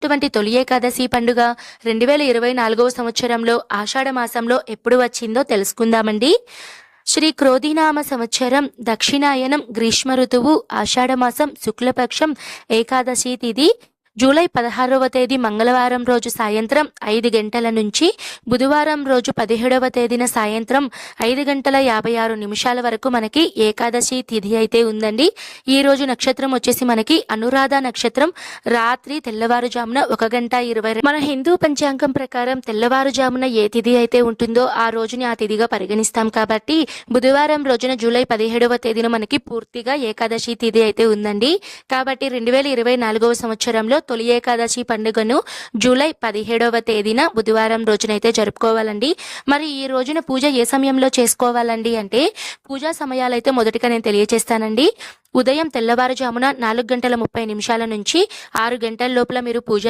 వచ్చినటువంటి తొలి ఏకాదశి పండుగ 2024వ సంవత్సరంలో ఆషాఢ మాసంలో ఎప్పుడు వచ్చిందో తెలుసుకుందామండి. శ్రీ క్రోధినామ సంవత్సరం దక్షిణాయనం గ్రీష్మ ఋతువు ఆషాఢమాసం శుక్లపక్షం ఏకాదశి తిథి జూలై 16వ తేదీ మంగళవారం రోజు సాయంత్రం 5 గంటల నుంచి బుధవారం రోజు 17వ తేదీన సాయంత్రం 5 గంటల 56 నిమిషాల వరకు మనకి ఏకాదశి తిథి అయితే ఉందండి. ఈ రోజు నక్షత్రం వచ్చేసి మనకి అనురాధ నక్షత్రం. రాత్రి తెల్లవారుజామున 1 గంట 20 మన హిందూ పంచాంగం ప్రకారం తెల్లవారుజామున ఏ తిథి అయితే ఉంటుందో ఆ రోజుని ఆ తిథిగా పరిగణిస్తాం కాబట్టి బుధవారం రోజున జూలై 17వ తేదీన మనకి పూర్తిగా ఏకాదశి తిథి అయితే ఉందండి. కాబట్టి 2024వ సంవత్సరంలో తొలి ఏకాదశి పండుగను జూలై 17వ తేదీన బుధవారం రోజునైతే జరుపుకోవాలండి. మరి ఈ రోజున పూజ ఏ సమయంలో చేసుకోవాలండి అంటే పూజా సమయాలైతే మొదటిగా నేను తెలియజేస్తానండి. ఉదయం తెల్లవారుజామున 4 గంటల 30 నిమిషాల నుంచి 6 గంటల లోపల మీరు పూజ